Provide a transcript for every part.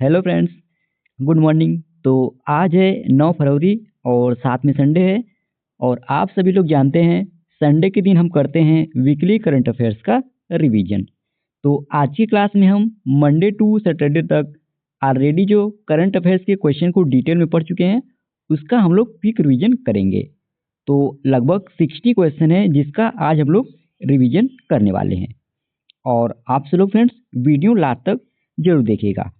Hello friends, good morning. तो आज है 9 फरवरी और साथ में संडे है और आप सभी लोग जानते हैं संडे के दिन हम करते हैं वीकली करंट अफेयर्स का रिवीजन। तो आज की क्लास में हम मंडे टू सैटरडे तक ऑलरेडी जो करंट अफेयर्स के क्वेश्चन को डिटेल में पढ़ चुके हैं उसका हम लोग क्विक रिवीजन करेंगे। तो लगभग 60 क्वेश्चन है जिसका आज हम लोग रिवीजन करने वाले हैं और आप सब लोग फ्रेंड्स वीडियो लास्ट तक जरूर देखिएगा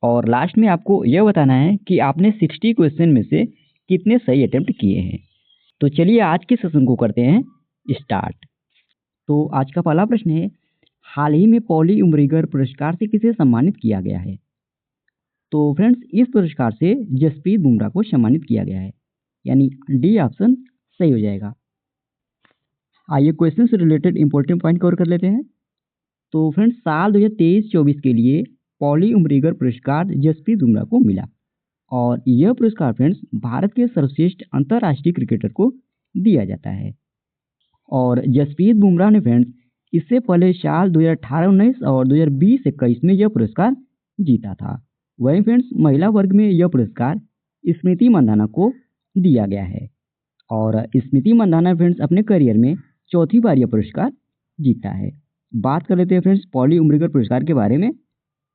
और लास्ट में आपको यह बताना है कि आपने 60 क्वेश्चन में से कितने सही अटेम्प्ट किए हैं। तो चलिए आज के सेशन को करते हैं स्टार्ट। तो आज का पहला प्रश्न है, हाल ही में पॉली उमरीगर पुरस्कार से किसे सम्मानित किया गया है? तो फ्रेंड्स इस पुरस्कार से जसप्रीत बुमराह को सम्मानित किया गया है, यानी डी ऑप्शन सही हो जाएगा। आइए क्वेश्चन से रिलेटेड इंपॉर्टेंट पॉइंट कवर कर लेते हैं। तो फ्रेंड्स साल 2023-24 के लिए पॉली उमरीगर पुरस्कार जसप्रीत बुमराह को मिला और यह पुरस्कार फ्रेंड्स भारत के सर्वश्रेष्ठ अंतर्राष्ट्रीय क्रिकेटर को दिया जाता है। और जसप्रीत बुमराह ने फ्रेंड्स इससे पहले साल 2018-19 और 2020-21 में यह पुरस्कार जीता था। वहीं फ्रेंड्स महिला वर्ग में यह पुरस्कार स्मृति मंदाना को दिया गया है और स्मृति मंदाना फ्रेंड्स अपने करियर में चौथी बार यह पुरस्कार जीता है। बात कर लेते हैं फ्रेंड्स पॉली उमरीगर पुरस्कार के बारे में।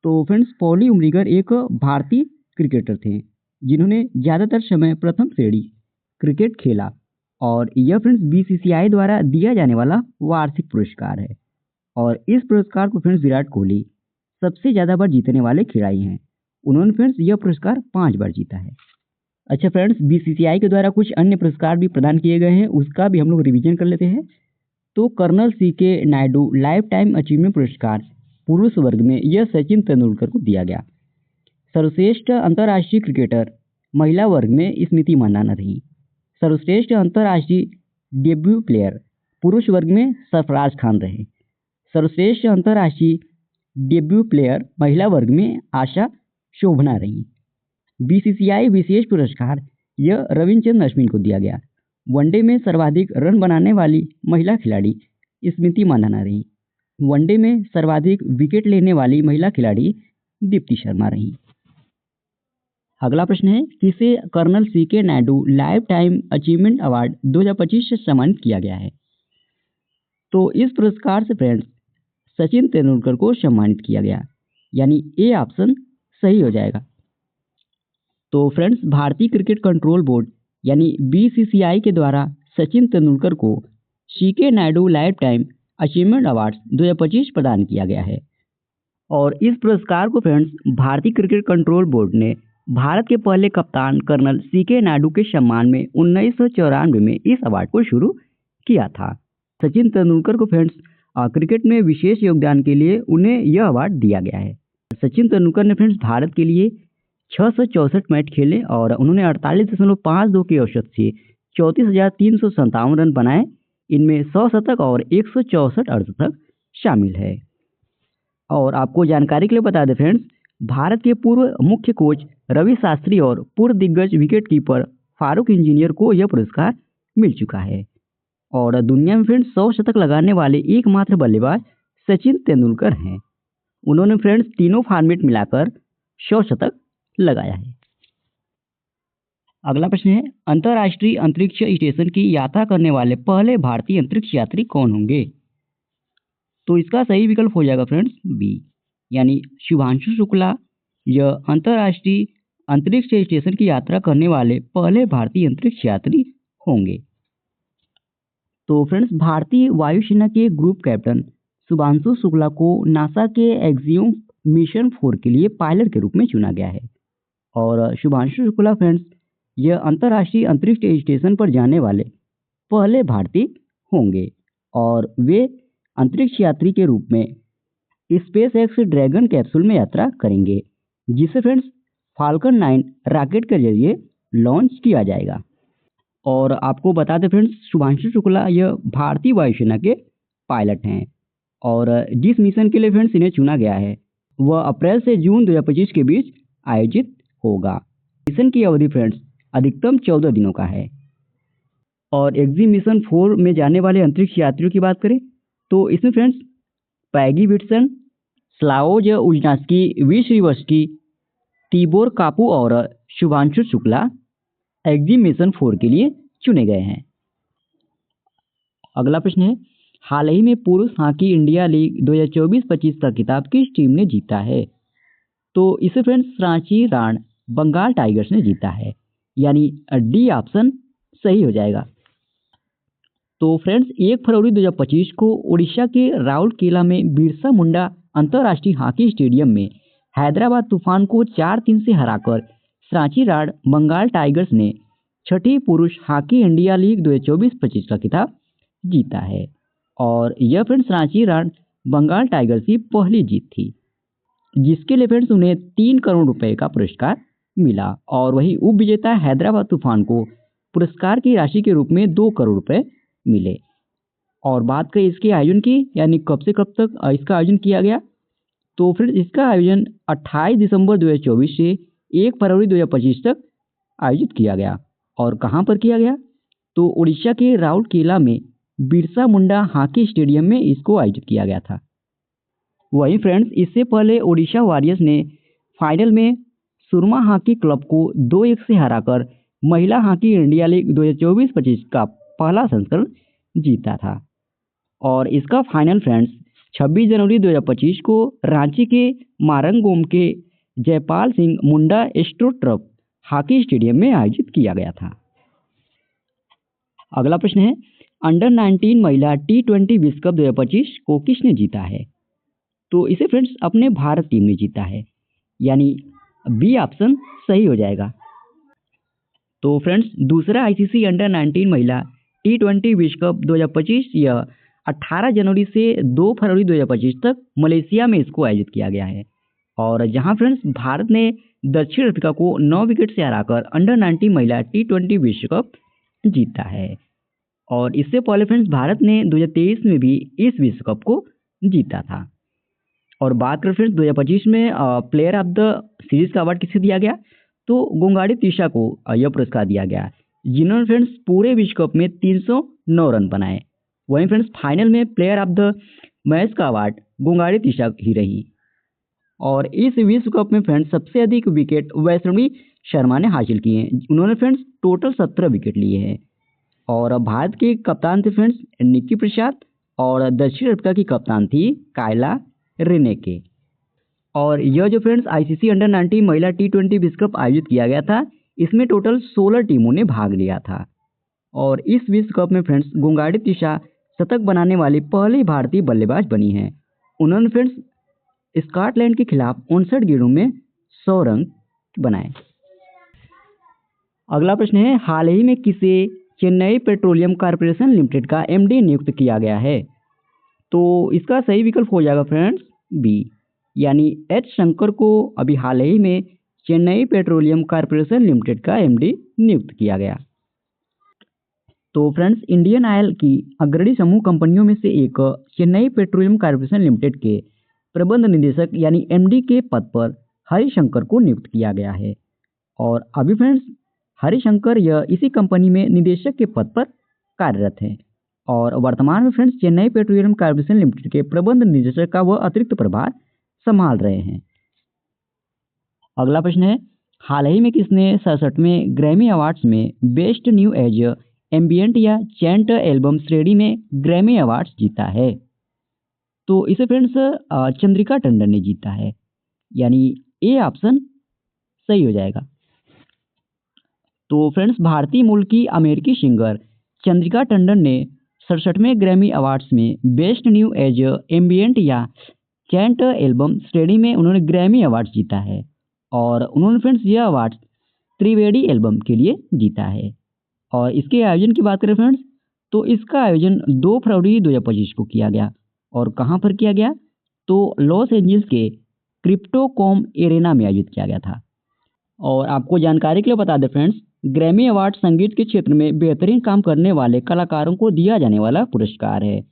तो फ्रेंड्स पॉली उमरीगर एक भारतीय क्रिकेटर थे जिन्होंने ज़्यादातर समय प्रथम श्रेणी क्रिकेट खेला और यह फ्रेंड्स बीसीसीआई द्वारा दिया जाने वाला वार्षिक पुरस्कार है और इस पुरस्कार को फ्रेंड्स विराट कोहली सबसे ज़्यादा बार जीतने वाले खिलाड़ी हैं। उन्होंने फ्रेंड्स यह पुरस्कार 5 बार जीता है। अच्छा फ्रेंड्स बीसीसीआई के द्वारा कुछ अन्य पुरस्कार भी प्रदान किए गए हैं, उसका भी हम लोग रिवीजन कर लेते हैं। तो colonel CK Naidu life time achievement पुरस्कार पुरुष वर्ग में यह सचिन तेंदुलकर को दिया गया। सर्वश्रेष्ठ अंतर्राष्ट्रीय क्रिकेटर महिला वर्ग में स्मृति मंदाना रही। सर्वश्रेष्ठ अंतर्राष्ट्रीय डेब्यू प्लेयर पुरुष वर्ग में सरफराज खान रहे। सर्वश्रेष्ठ अंतर्राष्ट्रीय डेब्यू प्लेयर महिला वर्ग में आशा शोभना रही। बीसीसीआई विशेष पुरस्कार यह रविचंद्रन अश्विन को दिया गया। वनडे में सर्वाधिक रन बनाने वाली महिला खिलाड़ी स्मृति मंदाना रही। वनडे में सर्वाधिक विकेट लेने वाली महिला खिलाड़ी दीप्ति शर्मा रही। अगला प्रश्न है, किसे colonel CK Naidu life time achievement award 2025 से सम्मानित किया गया है? तो इस पुरस्कार से फ्रेंड्स सचिन तेंदुलकर को सम्मानित किया गया, यानी ए ऑप्शन सही हो जाएगा। तो फ्रेंड्स भारतीय क्रिकेट कंट्रोल बोर्ड यानी बीसीसीआई के द्वारा सचिन तेंदुलकर को CK Naidu life time achievement award 2025 प्रदान किया गया है और इस पुरस्कार को फ्रेंड्स भारतीय क्रिकेट कंट्रोल बोर्ड ने भारत के पहले कप्तान कर्नल सीके नायडू के सम्मान में 1994 में इस अवार्ड को शुरू किया था। सचिन तेंदुलकर को फ्रेंड्स क्रिकेट में विशेष योगदान के लिए उन्हें यह अवार्ड दिया गया है। सचिन तेंदुलकर ने फ्रेंड्स भारत के लिए 664 मैच खेले और उन्होंने 48.52 के औसत से 34,357 रन बनाए। इनमें 100 शतक और 164 अर्धशतक शामिल है। और आपको जानकारी के लिए बता दें फ्रेंड्स, भारत के पूर्व मुख्य कोच रवि शास्त्री और पूर्व दिग्गज विकेट कीपर फारूक इंजीनियर को यह पुरस्कार मिल चुका है और दुनिया में फ्रेंड्स 100 शतक लगाने वाले एकमात्र बल्लेबाज सचिन तेंदुलकर हैं। उन्होंने फ्रेंड्स तीनों फॉर्मेट मिलाकर 100 शतक लगाया है। अगला प्रश्न है, अंतर्राष्ट्रीय अंतरिक्ष स्टेशन की यात्रा करने वाले पहले भारतीय अंतरिक्ष यात्री कौन होंगे? तो इसका सही विकल्प हो जाएगा फ्रेंड्स बी, यानी शुभांशु शुक्ला यह अंतर्राष्ट्रीय अंतरिक्ष स्टेशन की यात्रा करने वाले पहले भारतीय अंतरिक्ष यात्री होंगे। तो फ्रेंड्स भारतीय वायुसेना के ग्रुप कैप्टन शुभांशु शुक्ला को नासा के एक्सियोम मिशन 4 के लिए पायलट के रूप में चुना गया है और शुभांशु शुक्ला फ्रेंड्स यह अंतर्राष्ट्रीय अंतरिक्ष स्टेशन पर जाने वाले पहले भारतीय होंगे और वे अंतरिक्ष यात्री के रूप में स्पेस एक्स ड्रैगन कैप्सूल में यात्रा करेंगे, जिसे फ्रेंड्स फाल्कन 9 रॉकेट के जरिए लॉन्च किया जाएगा। और आपको बता दें फ्रेंड्स शुभांशु शुक्ला यह भारतीय वायुसेना के पायलट हैं और जिस मिशन के लिए फ्रेंड्स इन्हें चुना गया है वह अप्रैल से जून 2025 के बीच आयोजित होगा। मिशन की अवधि फ्रेंड्स अधिकतम 14 दिनों का है। और एक्सिमिशन 4 में जाने वाले अंतरिक्ष यात्रियों की बात करें तो इसमें friends Peggy Whitson, Slawosz Uznanski, V Srivastava, Tibor Kapu और शुभांशु शुक्ला एग्जीबिशन 4 के लिए चुने गए हैं। अगला प्रश्न है, हाल ही में पुरुष हॉकी इंडिया लीग 2024-25 का खिताब किस टीम ने जीता है? तो इसे फ्रेंड्स रांची राण बंगाल टाइगर्स ने जीता है, यानी डी ऑप्शन सही हो जाएगा। तो फ्रेंड्स 1 फरवरी 2025 को उड़ीसा के राउरकेला में बिरसा मुंडा अंतर्राष्ट्रीय हॉकी स्टेडियम में हैदराबाद तूफान को 4-3 से हराकर रांची राण बंगाल टाइगर्स ने छठी पुरुष हॉकी इंडिया लीग 2024-25 का खिताब जीता है और यह फ्रेंड्स रांची राण बंगाल टाइगर्स की पहली जीत थी, जिसके लिए फ्रेंड्स उन्हें 3 करोड़ रुपए का पुरस्कार मिला और वही उप विजेता हैदराबाद तूफान को पुरस्कार की राशि के रूप में 2 करोड़ रुपए मिले। और बात करें इसके आयोजन की, यानी कब से कब तक इसका आयोजन किया गया, तो फ्रेंड्स इसका आयोजन 28 दिसंबर 2024 से 1 फरवरी 2025 तक आयोजित किया गया। और कहाँ पर किया गया, तो उड़ीसा के राउरकेला में बिरसा मुंडा हॉकी स्टेडियम में इसको आयोजित किया गया था। वहीं फ्रेंड्स इससे पहले उड़ीसा वॉरियर्स ने फाइनल में सुरमा हॉकी क्लब को 2-1 से हराकर महिला हॉकी इंडिया लीग 2024-25 का पहला संस्करण जीता था और इसका फाइनल फ्रेंड्स 26 जनवरी 2025 को रांची के मारंगोम के Jaipal Singh Munda astroturf hockey stadium में आयोजित किया गया था। अगला प्रश्न है, अंडर 19 महिला T20 विश्व कप 2025 को किसने जीता है? तो इसे फ्रेंड्स अपने भारत टीम ने जीता है, यानी बी ऑप्शन सही हो जाएगा। तो फ्रेंड्स दूसरा आईसीसी अंडर 19 महिला T20 विश्व कप 2025 यह 18 जनवरी से 2 फरवरी 2025 तक मलेशिया में इसको आयोजित किया गया है और जहां फ्रेंड्स भारत ने दक्षिण अफ्रीका को 9 विकेट से हराकर अंडर 19 महिला T20 विश्व कप जीता है। और इससे पहले फ्रेंड्स भारत ने 2023 में भी इस विश्व कप को जीता था। और बात करें फ्रेंड्स 2025 में प्लेयर ऑफ द सीरीज का अवार्ड किसे दिया गया, तो गुंगाड़ी तिशा को यह पुरस्कार दिया गया, जिन्होंने फ्रेंड्स पूरे विश्व कप में 309 रन बनाए। वहीं फ्रेंड्स फाइनल में प्लेयर ऑफ द मैच का अवार्ड गुंगाड़ी तिशा ही रही। और इस विश्व कप में फ्रेंड्स सबसे अधिक विकेट वैष्णवी शर्मा ने हासिल किए हैं, उन्होंने फ्रेंड्स टोटल 17 विकेट लिए हैं। और भारत के कप्तान थे फ्रेंड्स निक्की प्रसाद और दक्षिण अफ्रीका की कप्तान थी कायला रेनेके। और यह जो फ्रेंड्स आईसीसी अंडर 19 महिला T20 विश्व कप आयोजित किया गया था, इसमें टोटल 16 टीमों ने भाग लिया था। और इस विश्व कप में फ्रेंड्स गुंगाड़ी तिशा शतक बनाने वाली पहली भारतीय बल्लेबाज बनी हैं। उन्होंने फ्रेंड्स स्कॉटलैंड के खिलाफ 59 गेंदों में 100 रन बनाए। अगला प्रश्न है, हाल ही में किसे चेन्नई पेट्रोलियम कॉर्पोरेशन लिमिटेड का एमडी नियुक्त किया गया है? तो इसका सही विकल्प हो जाएगा फ्रेंड्स बी, यानी एच शंकर को अभी हाल ही में चेन्नई पेट्रोलियम कॉर्पोरेशन लिमिटेड का एमडी नियुक्त किया गया। तो फ्रेंड्स इंडियन ऑयल की अग्रणी समूह कंपनियों में से एक चेन्नई पेट्रोलियम कॉर्पोरेशन लिमिटेड के प्रबंध निदेशक यानी एमडी के पद पर हरिशंकर को नियुक्त किया गया है। और अभी फ्रेंड्स हरिशंकर यह इसी कंपनी में निदेशक के पद पर कार्यरत हैं और वर्तमान में friends Chennai petroleum corporation limited के प्रबंध निदेशक का वह अतिरिक्त प्रभार संभाल रहे हैं। अगला प्रश्न है, हाल ही में किसने 67वें ग्रैमी अवार्ड्स में बेस्ट न्यू एज एम्बियंट या चैंट एल्बम श्रेणी में ग्रैमी अवार्ड्स जीता है? तो इसे फ्रेंड्स चंद्रिका टंडन ने जीता है, यानी ए ऑप्शन सही हो जाएगा। तो फ्रेंड्स भारतीय मूल की अमेरिकी सिंगर चंद्रिका टंडन ने 67वें ग्रैमी अवार्ड्स में बेस्ट न्यू एज एम्बियंट या चैंट एल्बम श्रेणी में उन्होंने ग्रैमी अवार्ड जीता है और उन्होंने फ्रेंड्स यह अवार्ड त्रिवेदी एल्बम के लिए जीता है। और इसके आयोजन की बात करें फ्रेंड्स, तो इसका आयोजन 2 फरवरी 2025 को किया गया और कहाँ पर किया गया, तो लॉस एंजल्स के क्रिप्टोकॉम एरेना में आयोजित किया गया था। और आपको जानकारी के लिए बता दें फ्रेंड्स, ग्रैमी अवार्ड संगीत के क्षेत्र में बेहतरीन काम करने वाले कलाकारों को दिया जाने वाला पुरस्कार है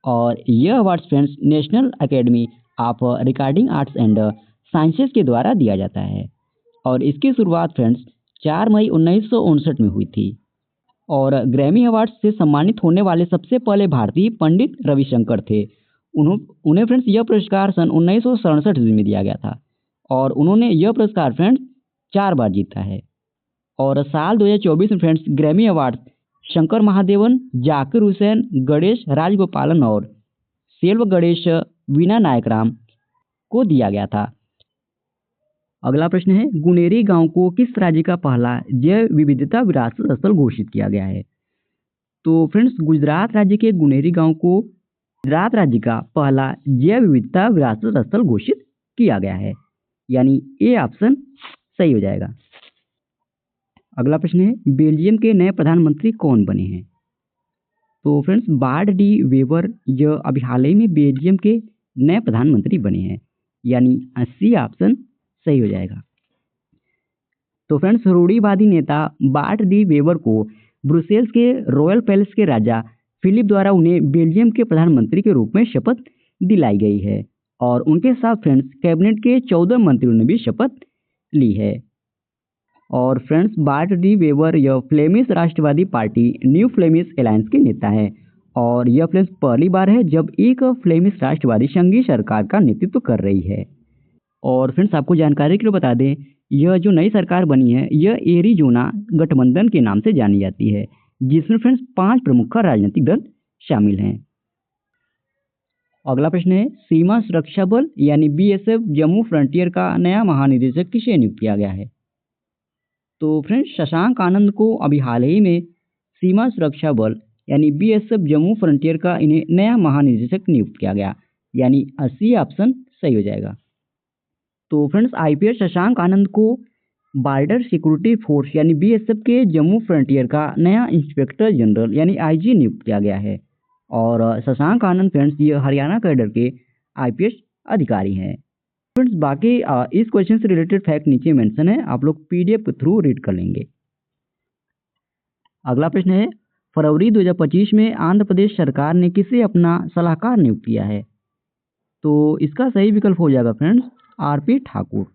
और यह award friends national academy of recording arts and sciences के द्वारा दिया जाता है। और इसकी शुरुआत फ्रेंड्स 4 मई 1959 में हुई थी और ग्रैमी अवार्ड से सम्मानित होने वाले सबसे पहले भारतीय पंडित रविशंकर थे। उन्हें फ्रेंड्स यह पुरस्कार सन 1967 में दिया गया था और उन्होंने यह पुरस्कार फ्रेंड्स 4 बार जीता है। और साल 2024 में friends Grammy award Shankar Mahadevan, Zakir Hussain, Ganesh Rajagopalan और सेल्व गणेश वीणा नायकराम को दिया गया था। अगला प्रश्न है, गुनेरी गांव को किस राज्य का पहला जैव विविधता विरासत स्थल घोषित किया गया है? तो फ्रेंड्स गुजरात राज्य के गुनेरी गांव को गुजरात राज्य का पहला जैव विविधता विरासत स्थल घोषित किया गया है, यानी ए ऑप्शन सही हो जाएगा। अगला प्रश्न है, बेल्जियम के नए प्रधानमंत्री कौन बने हैं? तो फ्रेंड्स बार्ट डी वेबर यह अभी हाल ही में बेल्जियम के नए प्रधानमंत्री बने हैं, यानी सी ऑप्शन सही हो जाएगा। तो फ्रेंड्स रूढ़िवादी नेता बार्ट डी वेबर को ब्रुसेल्स के रॉयल पैलेस के राजा फिलिप द्वारा उन्हें बेल्जियम के प्रधानमंत्री के रूप में शपथ दिलाई गई है और उनके साथ फ्रेंड्स कैबिनेट के 14 मंत्रियों ने भी शपथ ली है। और फ्रेंड्स बार्ट डी वेबर यह फ्लेमिश राष्ट्रवादी पार्टी न्यू फ्लेमिश अलायंस के नेता है और यह फ्रेंड्स पहली बार है जब एक फ्लेमिश राष्ट्रवादी संघीय सरकार का नेतृत्व कर रही है। और फ्रेंड्स आपको जानकारी के लिए बता दें, यह जो नई सरकार बनी है यह एरिजोना गठबंधन के नाम से जानी जाती है, जिसमें फ्रेंड्स 5 प्रमुख राजनीतिक दल शामिल हैं। अगला प्रश्न है, सीमा सुरक्षा बल यानी बीएसएफ जम्मू फ्रंटियर का नया महानिदेशक किसे नियुक्त किया गया है? तो फ्रेंड्स शशांक आनंद को अभी हाल ही में सीमा सुरक्षा बल यानी बीएसएफ जम्मू फ्रंटियर का इन्हें नया महानिदेशक नियुक्त किया गया, यानी सी ऑप्शन सही हो जाएगा। तो फ्रेंड्स आईपीएस शशांक आनंद को बॉर्डर सिक्योरिटी फोर्स यानी बीएसएफ के जम्मू फ्रंटियर का नया इंस्पेक्टर जनरल यानी आईजी नियुक्त किया गया है और शशांक आनंद फ्रेंड्स ये हरियाणा कैडर के आईपीएस अधिकारी हैं। फ्रेंड्स बाकी इस क्वेश्चन से रिलेटेड फैक्ट नीचे मेंशन है, आप लोग पीडीएफ के थ्रू रीड कर लेंगे। अगला प्रश्न है, फरवरी 2025 में आंध्र प्रदेश सरकार ने किसे अपना सलाहकार नियुक्त किया है? तो इसका सही विकल्प हो जाएगा फ्रेंड्स आरपी ठाकुर।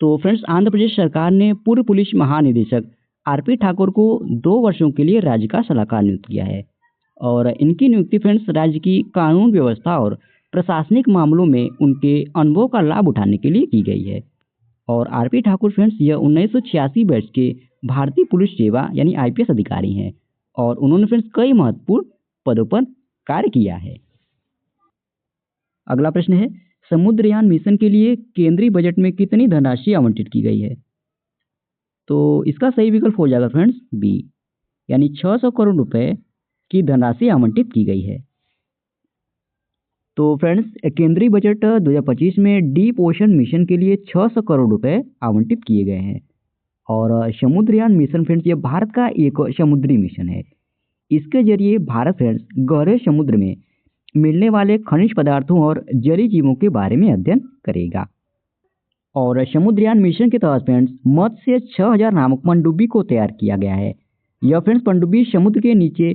तो फ्रेंड्स आंध्र प्रदेश सरकार ने पूर्व पुलिस महानिदेशक आरपी ठाकुर को 2 वर्षों के लिए राज्य का सलाहकार नियुक्त किया है और इनकी नियुक्ति फ्रेंड्स राज्य की कानून व्यवस्था और प्रशासनिक मामलों में उनके अनुभव का लाभ उठाने के लिए की गई है। और आरपी ठाकुर फ्रेंड्स यह 1986 बैच के भारतीय पुलिस सेवा यानी आईपीएस अधिकारी हैं और उन्होंने फ्रेंड्स कई महत्वपूर्ण पदों पर कार्य किया है। अगला प्रश्न है, समुद्रयान मिशन के लिए केंद्रीय बजट में कितनी धनराशि आवंटित की गई है? तो इसका सही विकल्प हो जाएगा फ्रेंड्स बी, यानी 600 करोड़ रुपए की धनराशि आवंटित की गई है। तो फ्रेंड्स केंद्रीय बजट 2025 में डीप ओशन मिशन के लिए 600 करोड़ रुपए आवंटित किए गए हैं और समुद्रयान मिशन फ्रेंड्स ये भारत का एक समुद्री मिशन है। इसके जरिए भारत फ्रेंड्स गहरे समुद्र में मिलने वाले खनिज पदार्थों और जलीय जीवों के बारे में अध्ययन करेगा। और समुद्रयान मिशन के तहत फ्रेंड्स मत्स्य 6000 नामक पनडुब्बी को तैयार किया गया है। यह फ्रेंड्स पनडुब्बी समुद्र के नीचे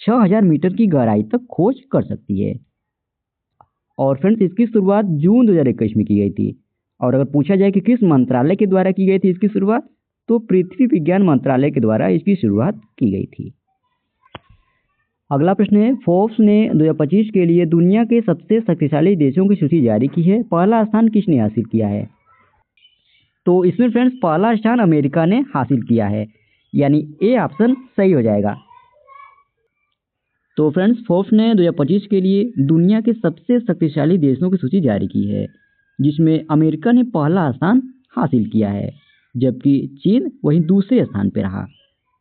6000 मीटर की गहराई तक खोज कर सकती है और फ्रेंड्स इसकी शुरुआत जून 2021 में की गई थी। और अगर पूछा जाए कि किस मंत्रालय के द्वारा की गई थी इसकी शुरुआत, तो पृथ्वी विज्ञान मंत्रालय के द्वारा इसकी शुरुआत की गई थी। अगला प्रश्न है, फोर्ब्स ने 2025 के लिए दुनिया के सबसे शक्तिशाली देशों की सूची जारी की है, पहला स्थान किसने हासिल किया है? तो इसमें फ्रेंड्स पहला स्थान अमेरिका ने हासिल किया है, यानी ए ऑप्शन सही हो जाएगा। तो फ्रेंड्स फोर्ब्स ने 2025 के लिए दुनिया के सबसे शक्तिशाली देशों की सूची जारी की है, जिसमें अमेरिका ने पहला स्थान हासिल किया है जबकि चीन वहीं दूसरे स्थान पर रहा।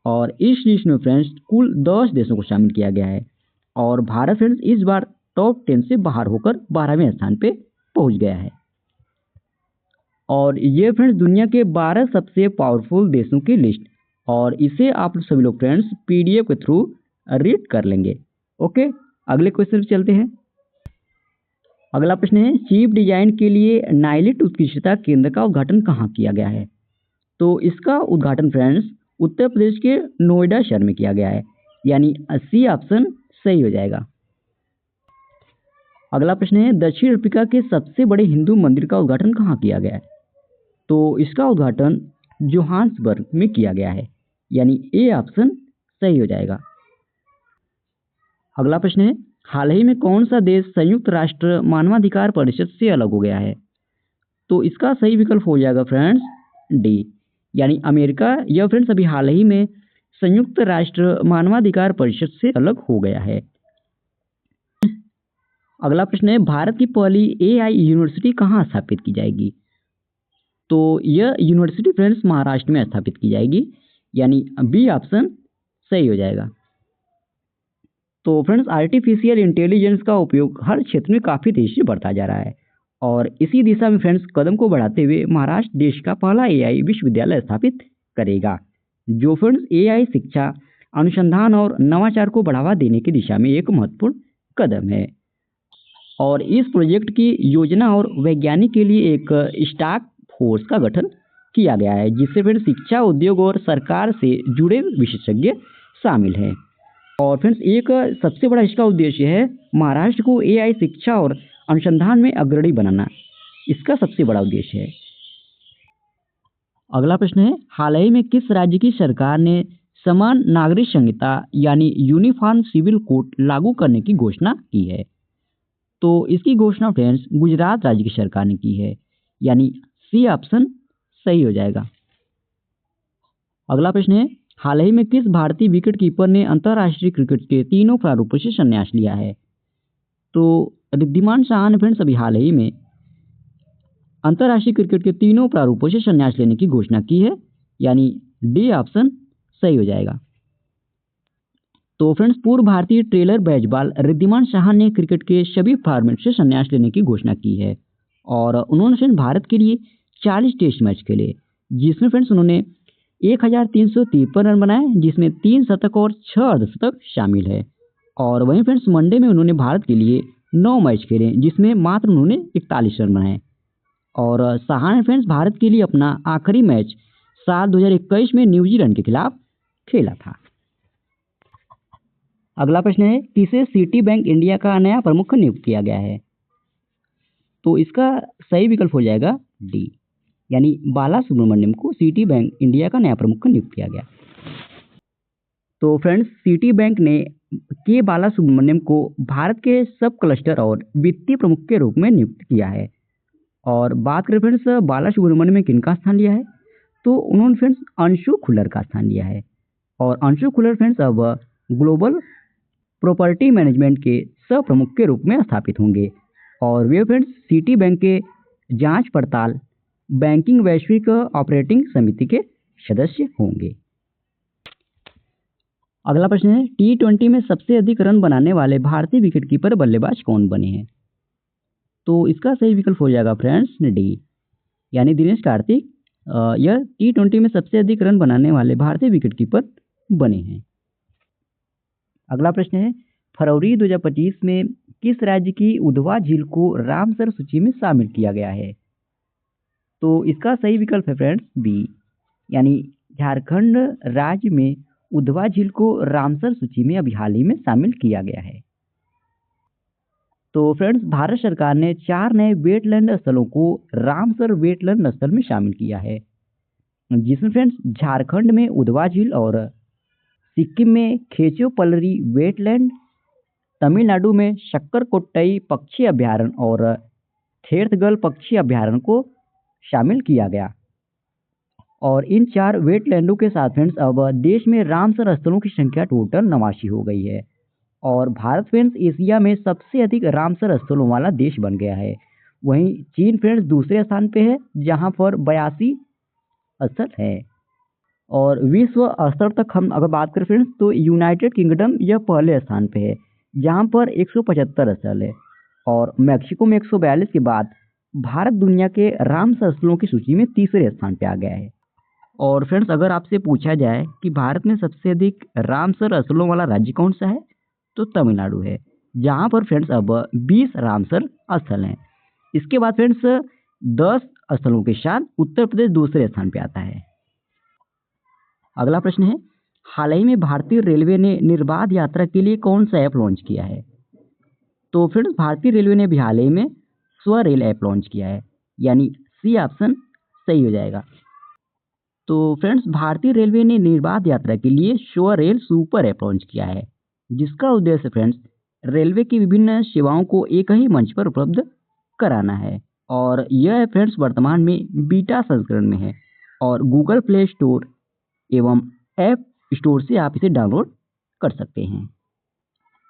और इस लिस्ट में फ्रेंड्स कुल 10 देशों को शामिल किया गया है और भारत फ्रेंड्स इस बार टॉप 10 से बाहर होकर 12वें स्थान पे पहुंच गया है। और ये फ्रेंड्स दुनिया के 12 सबसे पावरफुल देशों की लिस्ट, और इसे आप सभी लोग फ्रेंड्स पीडीएफ के थ्रू रीड कर लेंगे। ओके, अगले क्वेश्चन पे चलते हैं। अगला प्रश्न है, चीफ डिजाइन के लिए नाइलिट उत्कृष्टता केंद्र का उद्घाटन कहाँ किया गया है? तो इसका उद्घाटन फ्रेंड्स उत्तर प्रदेश के नोएडा शहर में किया गया है, यानी सी ऑप्शन सही हो जाएगा। अगला प्रश्न है, दक्षिण अफ्रीका के सबसे बड़े हिंदू मंदिर का उद्घाटन कहाँ किया गया है? तो इसका उद्घाटन जोहान्सबर्ग में किया गया है, यानी ए ऑप्शन सही हो जाएगा। अगला प्रश्न है, हाल ही में कौन सा देश संयुक्त राष्ट्र मानवाधिकार परिषद से अलग हो गया है? तो इसका सही विकल्प हो जाएगा फ्रेंड्स डी, यानी अमेरिका यह फ्रेंड्स अभी हाल ही में संयुक्त राष्ट्र मानवाधिकार परिषद से अलग हो गया है। अगला प्रश्न है, भारत की पहली एआई यूनिवर्सिटी कहाँ स्थापित की जाएगी? तो यह यूनिवर्सिटी फ्रेंड्स महाराष्ट्र में स्थापित की जाएगी, यानी बी ऑप्शन सही हो जाएगा। तो फ्रेंड्स आर्टिफिशियल इंटेलिजेंस का उपयोग हर क्षेत्र में काफ़ी तेजी से बढ़ता जा रहा है और इसी दिशा में फ्रेंड्स कदम को बढ़ाते हुए महाराष्ट्र देश का पहला एआई विश्वविद्यालय स्थापित करेगा, जो फ्रेंड्स एआई शिक्षा, अनुसंधान और नवाचार को बढ़ावा देने की दिशा में एक महत्वपूर्ण कदम है। और इस प्रोजेक्ट की योजना और वैज्ञानिक के लिए एक स्टाफ फोर्स का गठन किया गया है, जिससे फ्रेंड्स शिक्षा, उद्योग और सरकार से जुड़े विशेषज्ञ शामिल हैं। और फ्रेंड्स एक सबसे बड़ा इसका उद्देश्य है महाराष्ट्र को एआई शिक्षा और अनुसंधान में अग्रणी बनाना, इसका सबसे बड़ा उद्देश्य है। अगला प्रश्न है, हाल ही में किस राज्य की सरकार ने समान नागरिक संहिता यानी यूनिफॉर्म सिविल कोड लागू करने की घोषणा की है? तो इसकी घोषणा फ्रेंड्स गुजरात राज्य की सरकार ने की है, यानी सी ऑप्शन सही हो जाएगा। अगला प्रश्न है, हाल ही में किस भारतीय विकेट कीपर ने अंतर्राष्ट्रीय क्रिकेट के तीनों प्रारूपों से संन्यास लिया है? तो रिद्धिमान साहा ने फ्रेंड्स अभी हाल ही में अंतर्राष्ट्रीय क्रिकेट के तीनों प्रारूपों से संन्यास लेने की घोषणा की है, यानी डी ऑप्शन सही हो जाएगा। तो फ्रेंड्स पूर्व भारतीय ट्रेलर बैजबाल रिद्धिमान साहा ने क्रिकेट के सभी फॉर्मेट से संन्यास लेने की घोषणा की है और उन्होंने फ्रेंड्स भारत के लिए 40 टेस्ट मैच खेले, जिसमें फ्रेंड्स उन्होंने 1353 रन बनाए, जिसमें 3 शतक और 6 अर्धशतक शामिल है। और वहीं फ्रेंड्स वनडे में उन्होंने भारत के लिए 9 मैच खेले, जिसमें मात्र उन्होंने 41 रन बनाए। और साहा ने फ्रेंड्स भारत के लिए अपना आखिरी मैच साल 2021 में न्यूजीलैंड के खिलाफ खेला था। अगला प्रश्न है, किसे सिटी बैंक इंडिया का नया प्रमुख नियुक्त किया गया है? तो इसका सही विकल्प हो जाएगा डी, यानी बाला सुब्रमण्यम को सिटी बैंक इंडिया का नया प्रमुख नियुक्त किया गया। तो फ्रेंड्स सिटी बैंक ने के बाला सुब्रमण्यम को भारत के सब क्लस्टर और वित्तीय प्रमुख के रूप में नियुक्त किया है। और बात करें फ्रेंड्स बाला सुब्रमण्यम ने किनका स्थान लिया है, तो उन्होंने फ्रेंड्स अंशु खुल्लर का स्थान लिया है। और अंशु खुल्लर फ्रेंड्स अब ग्लोबल प्रॉपर्टी मैनेजमेंट के सह प्रमुख के रूप में स्थापित होंगे और वे फ्रेंड्स सिटी बैंक के जांच पड़ताल बैंकिंग वैश्विक ऑपरेटिंग समिति के सदस्य होंगे। अगला प्रश्न है, T20 में सबसे अधिक रन बनाने वाले भारतीय विकेटकीपर बल्लेबाज कौन बने हैं? तो इसका सही विकल्प हो जाएगा फ्रेंड्स डी, यानी दिनेश कार्तिक यह T20 में सबसे अधिक रन बनाने वाले भारतीय विकेटकीपर बने हैं। अगला प्रश्न है, फरवरी 2025 में किस राज्य की उधवा झील को रामसर सूची में शामिल किया गया है? तो इसका सही विकल्प है फ्रेंड्स बी, यानी झारखंड राज्य में उधवा झील को रामसर सूची में अभी हाल ही में शामिल किया गया है। तो फ्रेंड्स भारत सरकार ने 4 नए वेटलैंड स्थलों को रामसर वेटलैंड स्थल में शामिल किया है, जिसमें फ्रेंड्स झारखंड में उधवा झील और सिक्किम में खेचोपल्लरी वेटलैंड, तमिलनाडु में शक्करकोट्टई पक्षी अभ्यारण्य और थेरथगल पक्षी अभ्यारण्य को शामिल किया गया। और इन 4 वेटलैंडों के साथ फ्रेंड्स अब देश में रामसर स्थलों की संख्या टोटल 89 हो गई है और भारत फ्रेंड्स एशिया में सबसे अधिक रामसर स्थलों वाला देश बन गया है। वहीं चीन फ्रेंड्स दूसरे स्थान पे है, जहां पर 82 स्थल है। और विश्व स्तर तक हम अगर बात करें फ्रेंड्स तो यूनाइटेड किंगडम यह पहले स्थान पे है, जहां पर 175 स्थल है और मैक्सिको में 142 के बाद भारत दुनिया के रामसर स्थलों की सूची में तीसरे स्थान पे आ गया है। और फ्रेंड्स अगर आपसे पूछा जाए कि भारत में सबसे अधिक रामसर स्थलों वाला राज्य कौन सा है, तो तमिलनाडु है, जहां पर फ्रेंड्स अब 20 रामसर स्थल हैं। इसके बाद फ्रेंड्स 10 स्थलों के साथ उत्तर प्रदेश दूसरे स्थान पे आता है। अगला प्रश्न है, हाल ही में भारतीय रेलवे ने निर्बाध यात्रा के लिए कौन सा ऐप लॉन्च किया है? तो फ्रेंड्स भारतीय रेलवे ने भी हाल ही में स्वरेल ऐप लॉन्च किया है, यानी सी ऑप्शन सही हो जाएगा। तो फ्रेंड्स भारतीय रेलवे ने निर्बाध यात्रा के लिए स्वरेल सुपर ऐप लॉन्च किया है, जिसका उद्देश्य फ्रेंड्स रेलवे की विभिन्न सेवाओं को एक ही मंच पर उपलब्ध कराना है और यह फ्रेंड्स वर्तमान में बीटा संस्करण में है और गूगल प्ले स्टोर एवं ऐप स्टोर से आप इसे डाउनलोड कर सकते हैं।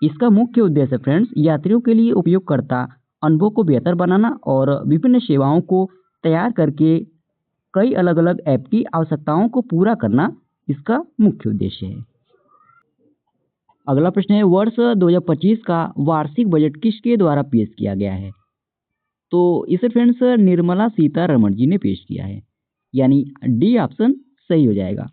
इसका मुख्य उद्देश्य फ्रेंड्स यात्रियों के लिए उपयोगकर्ता अनुभव को बेहतर बनाना और विभिन्न सेवाओं को तैयार करके कई अलग अलग ऐप की आवश्यकताओं को पूरा करना इसका मुख्य उद्देश्य है। अगला प्रश्न है, वर्ष 2025 का वार्षिक बजट किसके द्वारा पेश किया गया है? तो इसे फ्रेंड्स निर्मला सीतारमण जी ने पेश किया है, यानी डी ऑप्शन सही हो जाएगा।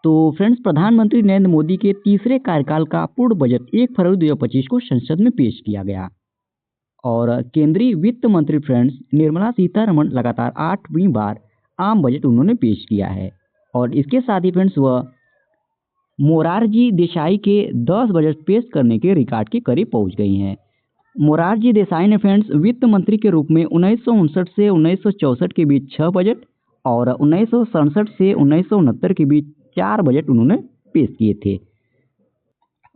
तो फ्रेंड्स प्रधानमंत्री नरेंद्र मोदी के तीसरे कार्यकाल का पूर्ण बजट 1 फरवरी 2025 को संसद में पेश किया गया और केंद्रीय वित्त मंत्री फ्रेंड्स निर्मला सीतारमण लगातार 8वीं बार आम बजट उन्होंने पेश किया है और इसके साथ ही फ्रेंड्स वह मोरारजी देसाई के 10 बजट पेश करने के रिकॉर्ड के करीब पहुंच गई हैं। मोरारजी देसाई ने फ्रेंड्स वित्त मंत्री के रूप में 1959 से 1964 के बीच 6 बजट और 1967 से 1969 के बीच 4 बजट उन्होंने पेश किए थे।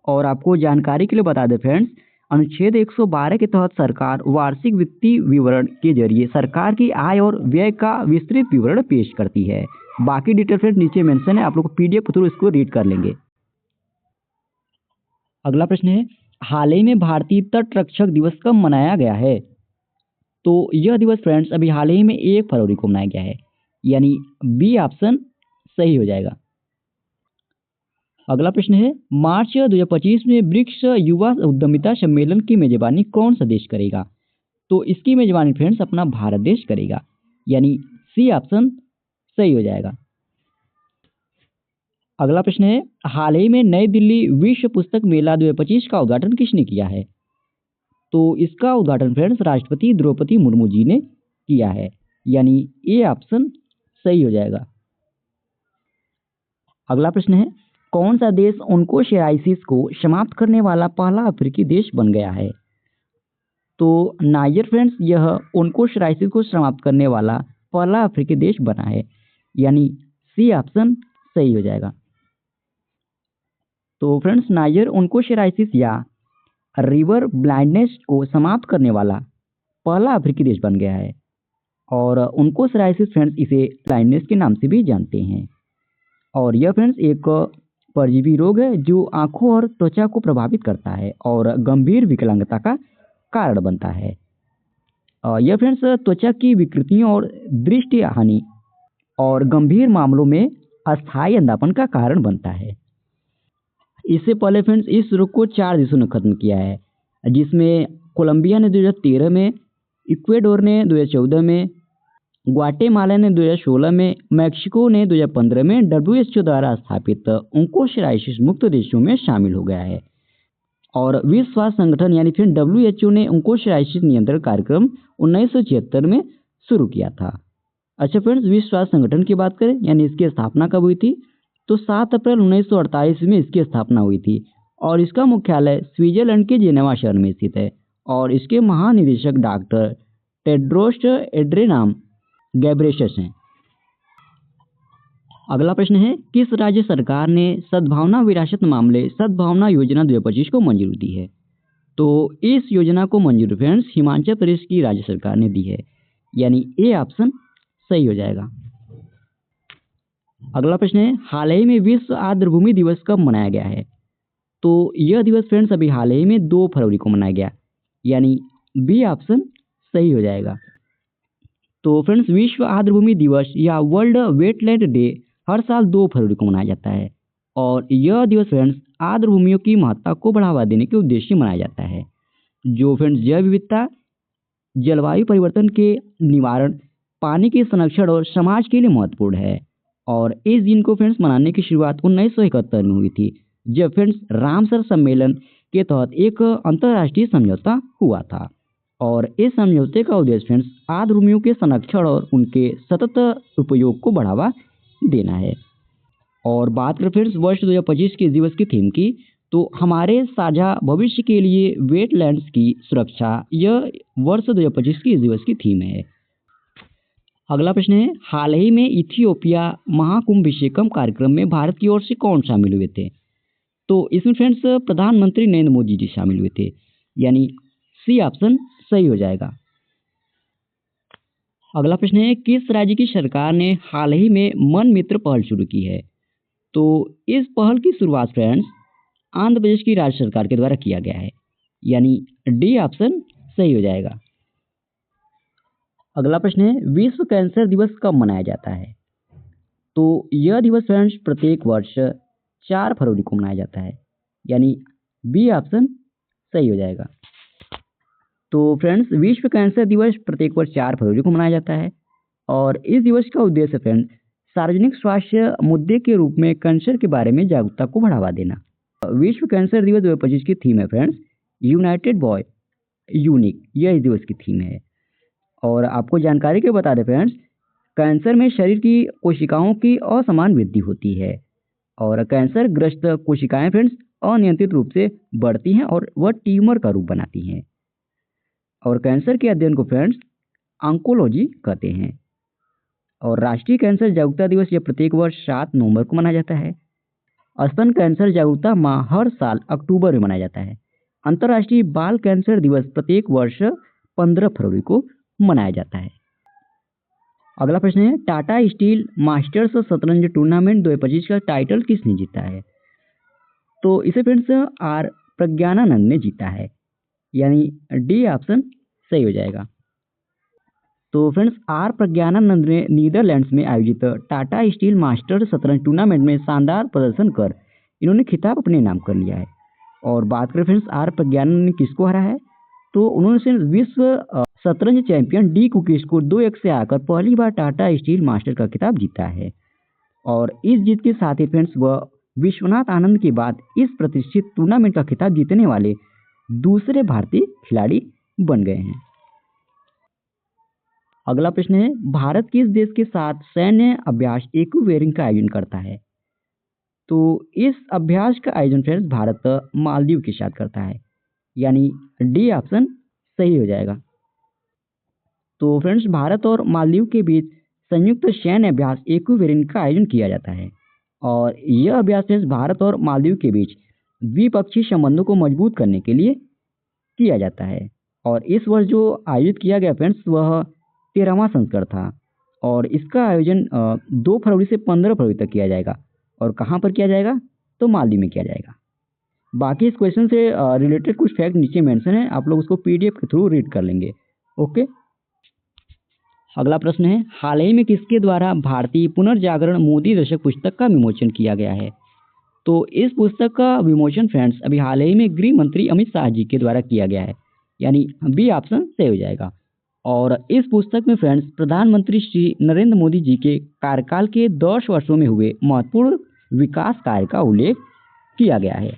और आपको जानकारी के लिए बता दें फ्रेंड्स, अनुच्छेद 112 के तहत सरकार वार्षिक वित्तीय विवरण के जरिए सरकार की आय और व्यय का विस्तृत विवरण पेश करती है। बाकी डिटेल फ्रेंड्स नीचे मेंशन है, आप लोग को पीडीएफ के थ्रू इसको रीड कर लेंगे। अगला प्रश्न है, हाल ही में भारतीय तट रक्षक दिवस कब मनाया गया है? तो यह दिवस फ्रेंड्स अभी हाल ही में 1 फरवरी को मनाया गया है, यानी बी ऑप्शन सही हो जाएगा। अगला प्रश्न है, मार्च 2025 में ब्रिक्स युवा उद्यमिता सम्मेलन की मेजबानी कौन सा देश करेगा? तो इसकी मेजबानी फ्रेंड्स अपना भारत देश करेगा, यानी सी ऑप्शन सही हो जाएगा। अगला प्रश्न है, हाल ही में नई दिल्ली विश्व पुस्तक मेला 2025 का उद्घाटन किसने किया है? तो इसका उद्घाटन फ्रेंड्स राष्ट्रपति द्रौपदी मुर्मू जी ने किया है, यानी ए ऑप्शन सही हो जाएगा। अगला प्रश्न है, कौन सा देश ओन्कोसेराइसिस को समाप्त करने वाला पहला अफ्रीकी देश बन गया है? तो नाइजर फ्रेंड्स यह ओन्कोसेराइसिस को समाप्त करने वाला पहला अफ्रीकी देश बना है, यानी सी ऑप्शन सही हो जाएगा। तो फ्रेंड्स नाइजर ओन्कोसेराइसिस या रिवर ब्लाइंडनेस को समाप्त करने वाला पहला अफ्रीकी देश बन गया है और ओन्कोसेराइसिस फ्रेंड्स इसे ब्लाइंडनेस के नाम से भी जानते हैं और यह फ्रेंड्स एक परजीवी रोग है जो आंखों और त्वचा को प्रभावित करता है और गंभीर विकलांगता का कारण बनता है। यह फ्रेंड्स त्वचा की विकृतियों और दृष्टि हानि और गंभीर मामलों में अस्थायी अंधापन का कारण बनता है। इससे पहले फ्रेंड्स इस रोग को 4 देशों ने खत्म किया है, जिसमें कोलंबिया ने 2013 में, इक्वेडोर ने 2014 में, ग्वाटेमाला ने 2016 में, मैक्सिको ने 2015 में WHO द्वारा स्थापित ओन्कोसेराइसिस मुक्त देशों में शामिल हो गया है और विश्व स्वास्थ्य संगठन यानी फिर WHO ने ओन्कोसेराइसिस नियंत्रण कार्यक्रम 1976 में शुरू किया था। अच्छा फ्रेंड्स, विश्व स्वास्थ्य संगठन की बात करें यानी इसकी स्थापना कब हुई थी? तो 7 अप्रैल 1948 में इसकी स्थापना हुई थी और इसका मुख्यालय स्विट्जरलैंड के जेनेवा शहर में स्थित है और इसके महानिदेशक डॉक्टर टेड्रोस एड्रेनाम गैब्रेशस हैं। अगला प्रश्न है, किस राज्य सरकार ने सद्भावना विरासत मामले सद्भावना योजना 2025 को मंजूरी दी है? तो इस योजना को मंजूरी फ्रेंड्स हिमाचल प्रदेश की राज्य सरकार ने दी है, यानी ए ऑप्शन सही हो जाएगा। अगला प्रश्न है, हाल ही में विश्व आर्द्रभूमि दिवस कब मनाया गया है? तो यह दिवस फ्रेंड्स अभी हाल ही में 2 फरवरी को मनाया गया, यानी बी ऑप्शन सही हो जाएगा। तो फ्रेंड्स विश्व आर्द्रभूमि दिवस या वर्ल्ड वेटलैंड डे हर साल 2 फरवरी को मनाया जाता है और यह दिवस फ्रेंड्स आर्द्रभूमियों की महत्ता को बढ़ावा देने के उद्देश्य से मनाया जाता है, जो फ्रेंड्स जैव विविधता, जलवायु परिवर्तन के निवारण, पानी के संरक्षण और समाज के लिए महत्वपूर्ण है। और इस दिन को फ्रेंड्स मनाने की शुरुआत 1971 में हुई थी, जब फ्रेंड्स रामसर सम्मेलन के तहत एक अंतर्राष्ट्रीय समझौता हुआ था और इस समझौते का उद्देश्य फ्रेंड्स आर्द्रभूमियों के संरक्षण और उनके सतत उपयोग को बढ़ावा देना है। और बात करें फ्रेंड्स वर्ष 2025 के दिवस की थीम की, तो हमारे साझा भविष्य के लिए वेटलैंड्स की सुरक्षा, यह वर्ष 2025 की दिवस की थीम है। अगला प्रश्न है, हाल ही में इथियोपिया महाकुंभिषेकम कार्यक्रम में भारत की ओर से कौन शामिल हुए थे? तो इसमें फ्रेंड्स प्रधानमंत्री नरेंद्र मोदी जी शामिल हुए थे, यानी सी ऑप्शन सही हो जाएगा। अगला प्रश्न है, किस राज्य की सरकार ने हाल ही में मन मित्र पहल शुरू की है? तो इस पहल की शुरुआत फ्रेंड्स आंध्र प्रदेश की राज्य सरकार के द्वारा किया गया है, यानी डी ऑप्शन सही हो जाएगा। अगला प्रश्न है, विश्व कैंसर दिवस कब मनाया जाता है? तो यह दिवस फ्रेंड्स प्रत्येक वर्ष 4 फरवरी को मनाया जाता है, यानी बी ऑप्शन सही हो जाएगा। तो फ्रेंड्स विश्व कैंसर दिवस प्रत्येक वर्ष 4 फरवरी को मनाया जाता है और इस दिवस का उद्देश्य फ्रेंड्स सार्वजनिक स्वास्थ्य मुद्दे के रूप में कैंसर के बारे में जागरूकता को बढ़ावा देना। विश्व कैंसर दिवस 2025 की थीम है फ्रेंड्स यूनाइटेड बॉय यूनिक, यह इस दिवस की थीम है। और आपको जानकारी के बता दें फ्रेंड्स, कैंसर में शरीर की कोशिकाओं की असमान वृद्धि होती है और कैंसर ग्रस्त कोशिकाएं फ्रेंड्स अनियंत्रित रूप से बढ़ती हैं और वह ट्यूमर का रूप बनाती हैं और कैंसर के अध्ययन को फ्रेंड्स ऑन्कोलॉजी कहते हैं। और राष्ट्रीय कैंसर जागरूकता दिवस यह प्रत्येक वर्ष 7 नवंबर को मनाया जाता है। स्तन कैंसर जागरूकता माह हर साल अक्टूबर में मनाया जाता है। अंतर्राष्ट्रीय बाल कैंसर दिवस प्रत्येक वर्ष 15 फरवरी को मनाया जाता है। अगला प्रश्न है, टाटा स्टील मास्टर्स शतरंज टूर्नामेंट 2025 का टाइटल किसने जीता है? तो इसे फ्रेंड्स आर प्रज्ञानानंद ने जीता है, यानी डी ऑप्शन सही हो जाएगा। तो फ्रेंड्स आर प्रज्ञानानंद ने नीदरलैंड्स में आयोजित टाटा स्टील मास्टर्स शतरंज टूर्नामेंट में शानदार प्रदर्शन कर इन्होंने खिताब अपने नाम कर लिया है। और बात करें फ्रेंड्स आर प्रज्ञानंद ने किसको हरा है, तो उन्होंने विश्व शतरंज चैंपियन डी कुकीज को 2-1 से आकर पहली बार टाटा स्टील मास्टर का खिताब जीता है। और इस जीत के साथ ही फ्रेंड्स वह विश्वनाथ आनंद के बाद इस प्रतिष्ठित टूर्नामेंट का खिताब जीतने वाले दूसरे भारतीय खिलाड़ी बन गए हैं। अगला प्रश्न है, भारत किस देश के साथ सैन्य अभ्यास एक्वेरिंग का आयोजन करता है? तो इस अभ्यास का आयोजन फ्रेंड्स भारत मालदीव के साथ करता है, यानी डी ऑप्शन सही हो जाएगा। तो फ्रेंड्स भारत और मालदीव के बीच संयुक्त सैन्य अभ्यास एक्वेरिंग का आयोजन किया जाता है और यह अभ्यास फ्रेंड्स भारत और मालदीव के बीच द्विपक्षीय संबंधों को मजबूत करने के लिए किया जाता है। और इस वर्ष जो आयोजित किया गया फ्रेंड्स वह 13वां संस्करण था और इसका आयोजन 2 फरवरी से 15 फरवरी तक किया जाएगा। और कहाँ पर किया जाएगा, तो मालदीव में किया जाएगा। बाकी इस क्वेश्चन से रिलेटेड कुछ फैक्ट नीचे मेंशन है, आप लोग उसको पीडीएफ के थ्रू रीड कर लेंगे। ओके। अगला प्रश्न है, हाल ही में किसके द्वारा भारतीय पुनर्जागरण मोदी दशक पुस्तक का विमोचन किया गया है? तो इस पुस्तक का विमोचन फ्रेंड्स अभी हाल ही में गृह मंत्री अमित शाह जी के द्वारा किया गया है, यानी बी ऑप्शन सही हो जाएगा। और इस पुस्तक में फ्रेंड्स प्रधानमंत्री श्री नरेंद्र मोदी जी के कार्यकाल के 10 वर्षों में हुए महत्वपूर्ण विकास कार्य का उल्लेख किया गया है।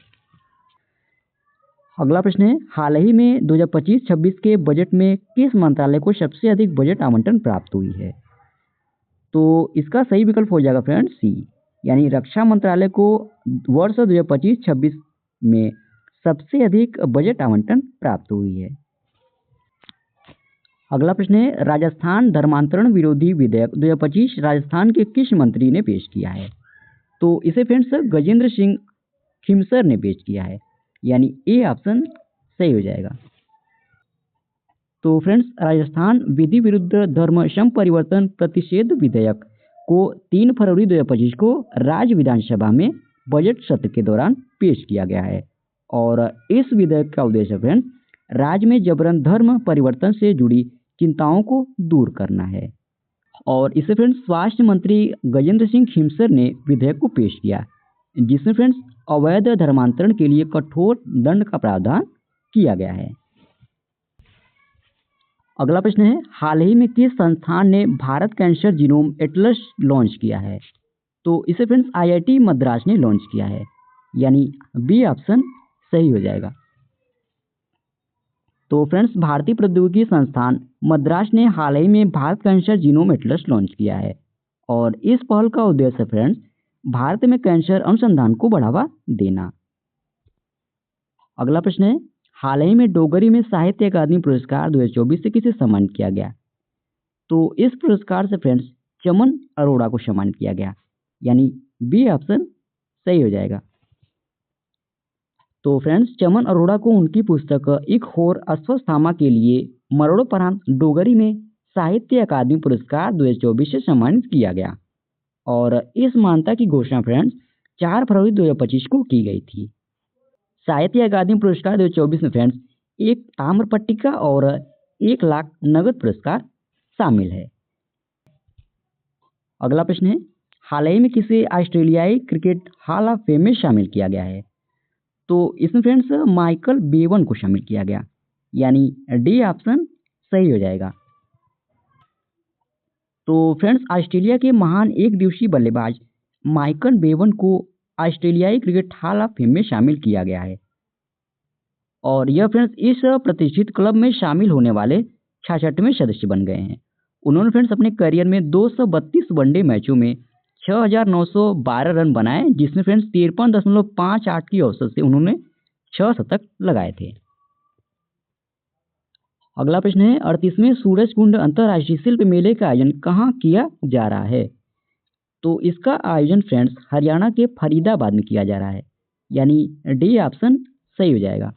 अगला प्रश्न है, हाल ही में 2025-26 के बजट में किस मंत्रालय को सबसे अधिक बजट आवंटन प्राप्त हुई है? तो इसका सही विकल्प हो जाएगा फ्रेंड्स सी, यानी रक्षा मंत्रालय को वर्ष 2025-26 में सबसे अधिक बजट आवंटन प्राप्त हुई है। अगला प्रश्न है, राजस्थान धर्मांतरण विरोधी विधेयक 2025 राजस्थान के किस मंत्री ने पेश किया है? तो इसे फ्रेंड्स गजेंद्र सिंह खिमसर ने पेश किया है, यानी ए ऑप्शन सही हो जाएगा। तो फ्रेंड्स राजस्थान विधि विरुद्ध धर्म संपरिवर्तन प्रतिषेध विधेयक को 3 फरवरी 2025 को राज्य विधानसभा में बजट सत्र के दौरान पेश किया गया है। और इस विधेयक का उद्देश्य फ्रेंड्स राज्य में जबरन धर्म परिवर्तन से जुड़ी चिंताओं को दूर करना है। और इसे फ्रेंड्स स्वास्थ्य मंत्री गजेंद्र सिंह खिमसर ने विधेयक को पेश किया, जिसमें फ्रेंड्स अवैध धर्मांतरण के लिए कठोर दंड का प्रावधान किया गया है। अगला प्रश्न है, हाल ही में किस संस्थान ने Bharat cancer genome Atlas launch किया है? तो इसे फ्रेंड्स आईआईटी मद्रास ने लॉन्च किया है, यानी बी ऑप्शन सही हो जाएगा। तो फ्रेंड्स भारतीय प्रौद्योगिकी संस्थान मद्रास ने हाल ही में Bharat cancer genome Atlas launch किया है और इस पहल का उद्देश्य फ्रेंड्स भारत में कैंसर अनुसंधान को बढ़ावा देना। अगला प्रश्न है, हाल ही में डोगरी में साहित्य अकादमी पुरस्कार 2024 से किसे सम्मानित किया गया? तो इस पुरस्कार से फ्रेंड्स चमन अरोड़ा को सम्मानित किया गया, यानी बी ऑप्शन सही हो जाएगा। तो फ्रेंड्स चमन अरोड़ा को उनकी पुस्तक एक होर अश्वत्थामा के लिए मरणोपरांत डोगरी में साहित्य अकादमी पुरस्कार 2024 से सम्मानित किया गया। और इस मान्यता की घोषणा फ्रेंड्स 4 फरवरी 2025 को की गई थी। साहित्य अकादमी पुरस्कार 2024 में फ्रेंड्स एक ताम्र पट्टिका और 1 लाख नगद पुरस्कार शामिल है। अगला प्रश्न है, हाल ही में किसे ऑस्ट्रेलियाई क्रिकेट हॉल ऑफ फेम में शामिल किया गया है? तो इसमें फ्रेंड्स माइकल बेवन को शामिल किया गया, यानी डी ऑप्शन सही हो जाएगा। तो फ्रेंड्स ऑस्ट्रेलिया के महान एक दिवसीय बल्लेबाज माइकल बेवन को ऑस्ट्रेलियाई क्रिकेट हॉल ऑफ फेम में शामिल किया गया है। और यह फ्रेंड्स इस प्रतिष्ठित क्लब में शामिल होने वाले 66वें सदस्य बन गए हैं। उन्होंने फ्रेंड्स अपने करियर में 232 वनडे मैचों में 6,912 रन बनाए, जिसमें फ्रेंड्स 53.58 की औसत से उन्होंने 6 शतक लगाए थे। अगला प्रश्न है, 38वें सूरजकुंड अंतर्राष्ट्रीय शिल्प मेले का आयोजन कहाँ किया जा रहा है? तो इसका आयोजन फ्रेंड्स हरियाणा के फरीदाबाद में किया जा रहा है, यानी डी ऑप्शन सही हो जाएगा।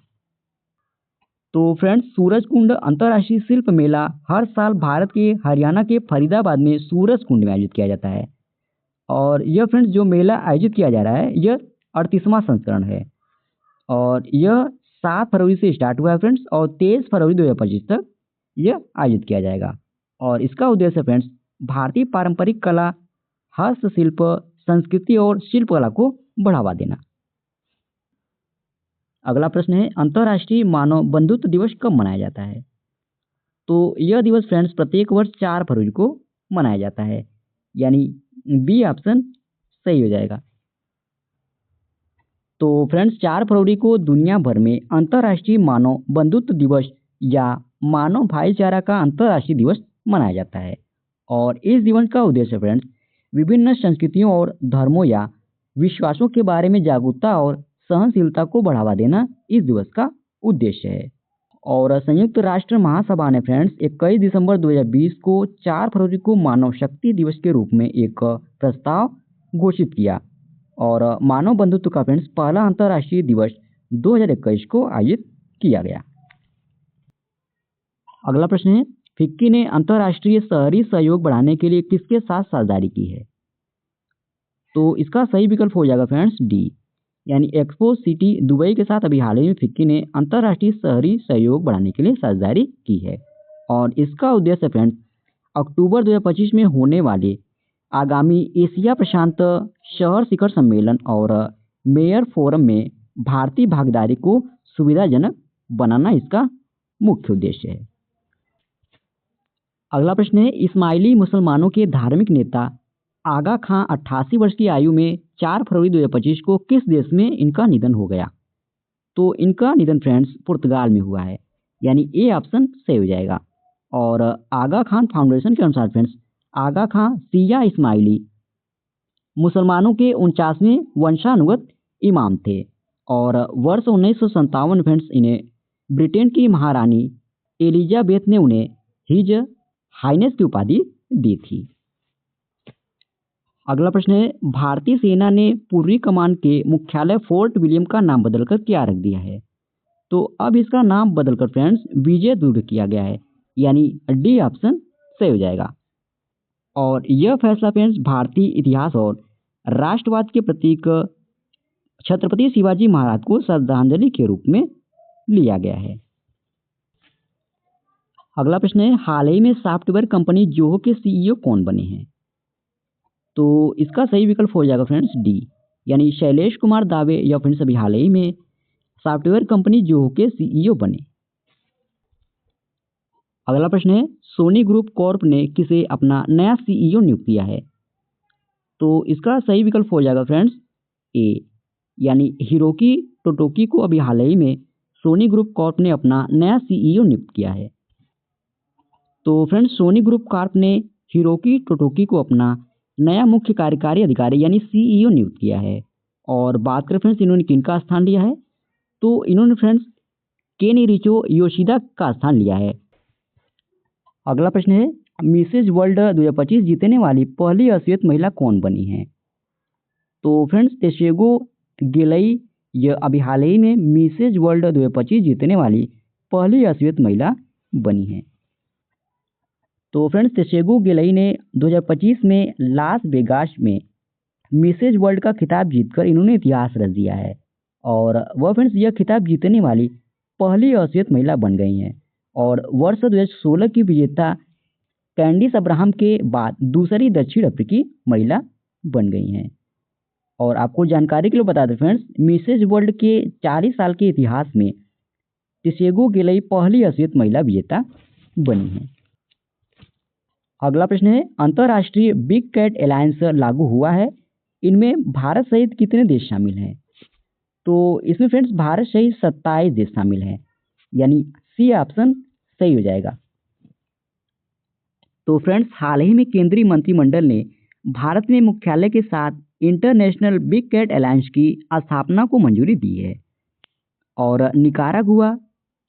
तो फ्रेंड्स सूरजकुंड अंतर्राष्ट्रीय शिल्प मेला हर साल भारत के हरियाणा के फरीदाबाद में सूरजकुंड में आयोजित किया जाता है। और यह फ्रेंड्स जो मेला आयोजित किया जा रहा है यह 38वां संस्करण है और यह 7 फरवरी से स्टार्ट हुआ है फ्रेंड्स और 23 फरवरी 2025 तक यह आयोजित किया जाएगा। और इसका उद्देश्य फ्रेंड्स भारतीय पारंपरिक कला, हस्तशिल्प, संस्कृति और शिल्पकला को बढ़ावा देना। अगला प्रश्न है, अंतर्राष्ट्रीय मानव बंधुत्व दिवस कब मनाया जाता है? तो यह दिवस फ्रेंड्स प्रत्येक वर्ष 4 फरवरी को मनाया जाता है, यानी बी ऑप्शन सही हो जाएगा। तो फ्रेंड्स 4 फरवरी को दुनिया भर में अंतर्राष्ट्रीय मानव बंधुत्व दिवस या मानव भाईचारा का अंतर्राष्ट्रीय दिवस मनाया जाता है। और इस दिवस का उद्देश्य फ्रेंड्स विभिन्न संस्कृतियों और धर्मों या विश्वासों के बारे में जागरूकता और सहनशीलता को बढ़ावा देना इस दिवस का उद्देश्य है। और संयुक्त राष्ट्र महासभा ने फ्रेंड्स 21 दिसंबर 2020 को 4 फरवरी को मानव शक्ति दिवस के रूप में एक प्रस्ताव घोषित किया और मानव बंधुत्व का फ्रेंड्स पहला अंतर्राष्ट्रीय दिवस 2021 को आयोजित किया गया। अगला प्रश्न है, फिक्की ने अंतर्राष्ट्रीय शहरी सहयोग बढ़ाने के लिए किसके साथ साझेदारी की है? तो इसका सही विकल्प हो जाएगा फ्रेंड्स डी, यानी एक्सपो सिटी दुबई के साथ अभी हाल ही में फिक्की ने अंतर्राष्ट्रीय शहरी सहयोग बढ़ाने के लिए साझेदारी की है। और इसका उद्देश्य फ्रेंड्स अक्टूबर 2025 में होने वाले आगामी एशिया प्रशांत शहर शिखर सम्मेलन और मेयर फोरम में भारतीय भागीदारी को सुविधाजनक बनाना इसका मुख्य उद्देश्य है। अगला प्रश्न है, इस्माइली मुसलमानों के धार्मिक नेता आगा खां 88 वर्ष की आयु में 4 फरवरी 2025 को किस देश में इनका निधन हो गया? तो इनका निधन फ्रेंड्स पुर्तगाल में हुआ है, यानी ए ऑप्शन सही हो जाएगा। और आगा खान फाउंडेशन के अनुसार फ्रेंड्स आगा खां सिया इस्माइली मुसलमानों के 49वें वंशानुगत इमाम थे और वर्ष 1957 में फ्रेंड्स इन्हें ब्रिटेन की महारानी एलिजाबेथ ने उन्हें हिज हाइनेस की उपाधि दी थी। अगला प्रश्न है, भारतीय सेना ने पूर्वी कमान के मुख्यालय फोर्ट विलियम का नाम बदलकर क्या रख दिया है? तो अब इसका नाम बदलकर फ्रेंड्स विजय दुर्ग किया गया है, यानी डी ऑप्शन सही हो जाएगा। और यह फैसला फ्रेंड्स भारतीय इतिहास और राष्ट्रवाद के प्रतीक छत्रपति शिवाजी महाराज को श्रद्धांजलि के रूप में लिया गया है। अगला प्रश्न है, हाल ही में सॉफ्टवेयर कंपनी जोहो के सीईओ कौन बने हैं? तो इसका सही विकल्प हो जाएगा फ्रेंड्स डी, यानी शैलेश कुमार दावे या फ्रेंड्स अभी हाल ही में सॉफ्टवेयर कंपनी जोहो के सीईओ बने। अगला प्रश्न है, सोनी ग्रुप कॉर्प ने किसे अपना नया सीईओ नियुक्त किया है? तो इसका सही विकल्प हो जाएगा फ्रेंड्स ए, यानी हिरोकी टोटोकी को अभी हाल ही में सोनी ग्रुप कॉर्प ने अपना नया सीईओ नियुक्त किया है। तो फ्रेंड्स सोनी ग्रुप कॉर्प ने हिरोकी टोटोकी को अपना नया मुख्य कार्यकारी अधिकारी यानी सीईओ नियुक्त किया है। और बात करें फ्रेंड्स इन्होंने किनका स्थान लिया है, तो इन्होंने फ्रेंड्स केनिरिचो योशिदा का स्थान लिया है। अगला प्रश्न है, मिसेज वर्ल्ड 2025 जीतने वाली पहली अश्वेत महिला कौन बनी है? तो फ्रेंड्स तेशेगो गेलई यह अभी हाल ही में मिसेज वर्ल्ड 2025 जीतने वाली पहली अश्वेत महिला बनी है। तो फ्रेंड्स तिशेगु गिलई ने 2025 में लास वेगास में मिसेज वर्ल्ड का खिताब जीतकर इन्होंने इतिहास रच दिया है और वह फ्रेंड्स यह खिताब जीतने वाली पहली एशियन महिला बन गई हैं और वर्ष 2016 की विजेता कैंडिस अब्राहम के बाद दूसरी दक्षिण अफ्रीकी महिला बन गई हैं। और आपको जानकारी के लिए बता दें फ्रेंड्स, मिसेज वर्ल्ड के 40 साल के इतिहास में तिशेगु गिलई पहली एशियन महिला विजेता बनी है। अगला प्रश्न है, अंतर्राष्ट्रीय बिग कैट अलायंस लागू हुआ है, इनमें भारत सहित कितने देश शामिल हैं? तो इसमें फ्रेंड्स भारत सहित 27 देश शामिल हैं, यानी सी ऑप्शन सही हो जाएगा। तो फ्रेंड्स हाल ही में केंद्रीय मंत्रिमंडल ने भारत में मुख्यालय के साथ इंटरनेशनल बिग कैट अलायंस की स्थापना को मंजूरी दी है और निकारागुआ,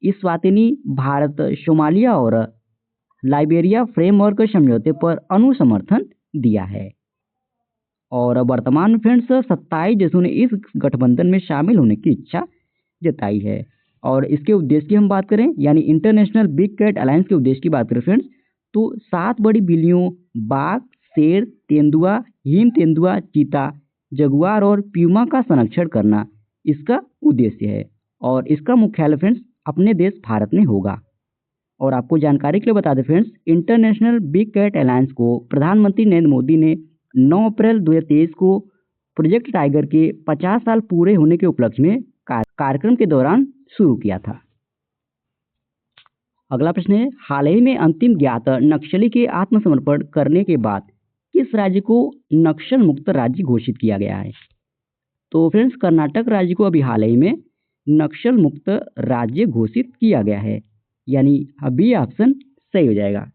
इस्वातिनी, भारत, सोमालिया और लाइबेरिया फ्रेमवर्क समझौते पर अनुसमर्थन दिया है और वर्तमान में फ्रेंड्स 27 देशों ने इस गठबंधन में शामिल होने की इच्छा जताई है। और इसके उद्देश्य की हम बात करें, यानी इंटरनेशनल बिग कैट अलायंस के उद्देश्य की बात करें फ्रेंड्स, तो 7 बड़ी बिल्लियों बाघ, शेर, तेंदुआ, हिम तेंदुआ, चीता, जगुआर और प्यूमा का संरक्षण करना इसका उद्देश्य है और इसका मुख्यालय फ्रेंड्स अपने देश भारत में होगा। और आपको जानकारी के लिए बता दें friends, international big cat alliance को प्रधानमंत्री नरेंद्र मोदी ने 9 अप्रैल 2023 को प्रोजेक्ट टाइगर के 50 साल पूरे होने के उपलक्ष्य में कार्यक्रम के दौरान शुरू किया था। अगला प्रश्न है, हाल ही में अंतिम ज्ञात नक्सली के आत्मसमर्पण करने के बाद किस राज्य को नक्सल मुक्त राज्य घोषित किया गया है? तो फ्रेंड्स कर्नाटक राज्य को अभी हाल ही में नक्सल मुक्त राज्य घोषित किया गया है, यानी अभी ऑप्शन सही हो जाएगा।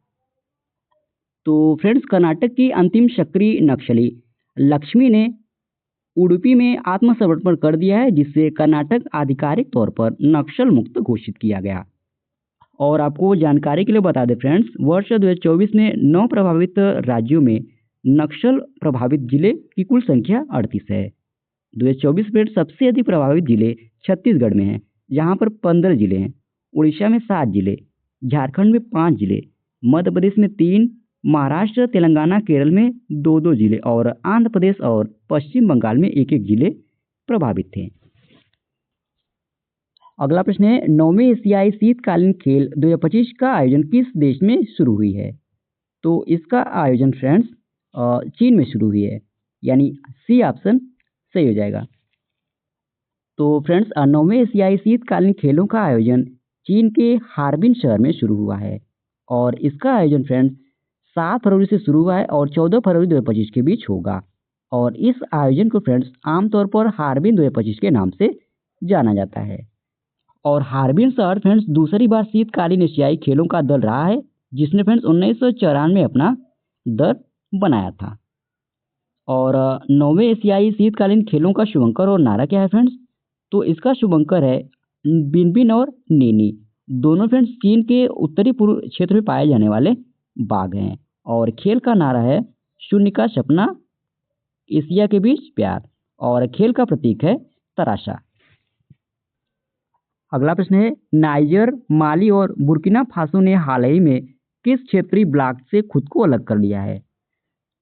तो फ्रेंड्स कर्नाटक की अंतिम सक्रिय नक्सली लक्ष्मी ने उडुपी में आत्मसमर्पण कर दिया है, जिससे कर्नाटक आधिकारिक तौर पर नक्सल मुक्त घोषित किया गया। और आपको जानकारी के लिए बता दें फ्रेंड्स, वर्ष 2024 में 9 प्रभावित राज्यों में नक्सल प्रभावित जिले की कुल संख्या 38 है। 2024 में सबसे अधिक प्रभावित जिले छत्तीसगढ़ में हैं, जहां पर 15 जिले हैं, उड़ीसा में 7 जिले, झारखंड में 5 जिले, मध्य प्रदेश में 3, महाराष्ट्र, तेलंगाना, केरल में 2-2 जिले और आंध्र प्रदेश और पश्चिम बंगाल में 1-1 जिले प्रभावित थे। अगला प्रश्न है, 9वें एशियाई शीतकालीन खेल 2025 का आयोजन किस देश में शुरू हुई है? तो इसका आयोजन फ्रेंड्स चीन में शुरू हुई है, यानी सी ऑप्शन सही हो जाएगा। तो फ्रेंड्स 9वें एशियाई शीतकालीन खेलों का आयोजन चीन के हार्बिन शहर में शुरू हुआ है और इसका आयोजन फ्रेंड्स 7 फरवरी से शुरू हुआ है और 14 फरवरी 2025 के बीच होगा और इस आयोजन को फ्रेंड्स आमतौर पर हार्बिन 2025 के नाम से जाना जाता है। और हार्बिन शहर फ्रेंड्स दूसरी बार शीतकालीन एशियाई खेलों का दल रहा है, जिसने फ्रेंड्स 1994 में अपना दल बनाया था। और 9वें एशियाई शीतकालीन खेलों का शुभंकर और नारा क्या है फ्रेंड्स? तो इसका शुभंकर है बिनबिन और नेनी, दोनों फ्रेंड्स चीन के उत्तरी पूर्व क्षेत्र में पाए जाने वाले बाघ हैं और खेल का नारा है शून्य का सपना, एशिया के बीच प्यार और खेल का प्रतीक है तराशा। अगला प्रश्न है, नाइजर, माली और बुर्किना फासो ने हाल ही में किस क्षेत्रीय ब्लॉक से खुद को अलग कर लिया है?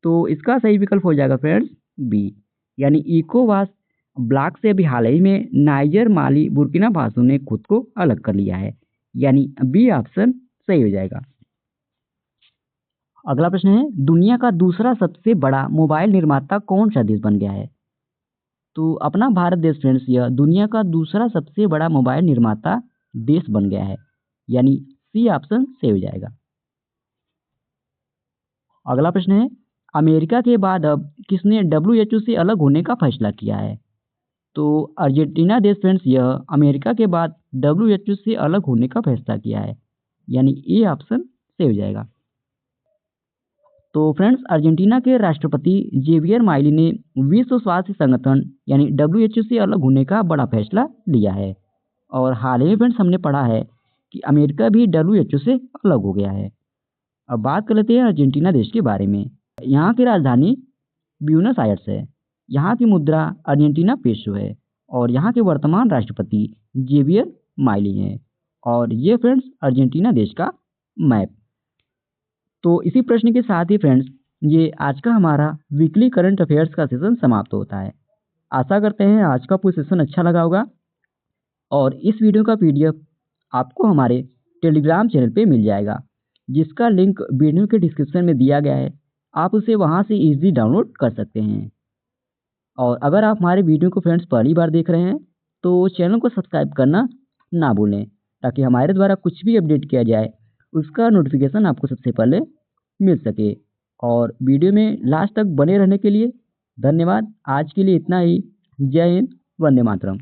तो इसका सही विकल्प हो जाएगा फ्रेंड्स बी, यानी इकोवास ब्लॉक से अभी हाल ही में नाइजर, माली, बुर्किना फासो ने खुद को अलग कर लिया है, यानी बी ऑप्शन सही हो जाएगा। अगला प्रश्न है, दुनिया का दूसरा सबसे बड़ा मोबाइल निर्माता कौन सा देश बन गया है? तो अपना भारत देश फ्रेंड्स यह दुनिया का दूसरा सबसे बड़ा मोबाइल निर्माता देश बन गया है, यानी सी ऑप्शन सही हो जाएगा। अगला प्रश्न है, अमेरिका के बाद अब किसने WHO से अलग होने का फैसला किया है? तो अर्जेंटीना देश फ्रेंड्स यह अमेरिका के बाद WHO से अलग होने का फैसला किया है, यानी ए ऑप्शन सही हो जाएगा। तो फ्रेंड्स अर्जेंटीना के राष्ट्रपति जेवियर माइली ने विश्व स्वास्थ्य संगठन यानी WHO से अलग होने का बड़ा फैसला लिया है और हाल ही में फ्रेंड्स हमने पढ़ा है कि अमेरिका भी WHO से अलग हो गया है। अब बात कर लेते हैं अर्जेंटीना देश के बारे में। यहाँ की राजधानी ब्यूनस आयर्स है, यहाँ की मुद्रा अर्जेंटीना पेसो है और यहाँ के वर्तमान राष्ट्रपति जेवियर माइली हैं और ये फ्रेंड्स अर्जेंटीना देश का मैप। तो इसी प्रश्न के साथ ही फ्रेंड्स ये आज का हमारा वीकली करंट अफेयर्स का सेशन समाप्त होता है। आशा करते हैं आज का आपको सेशन अच्छा लगा होगा और इस वीडियो का पीडीएफ आपको हमारे टेलीग्राम चैनल पे मिल जाएगा, जिसका लिंक वीडियो के डिस्क्रिप्शन में दिया गया है। आप उसे वहां से इजीली डाउनलोड कर सकते हैं। और अगर आप हमारे वीडियो को फ्रेंड्स पहली बार देख रहे हैं तो चैनल को सब्सक्राइब करना ना भूलें, ताकि हमारे द्वारा कुछ भी अपडेट किया जाए उसका नोटिफिकेशन आपको सबसे पहले मिल सके। और वीडियो में लास्ट तक बने रहने के लिए धन्यवाद। आज के लिए इतना ही। जय हिंद, वंदे मातरम।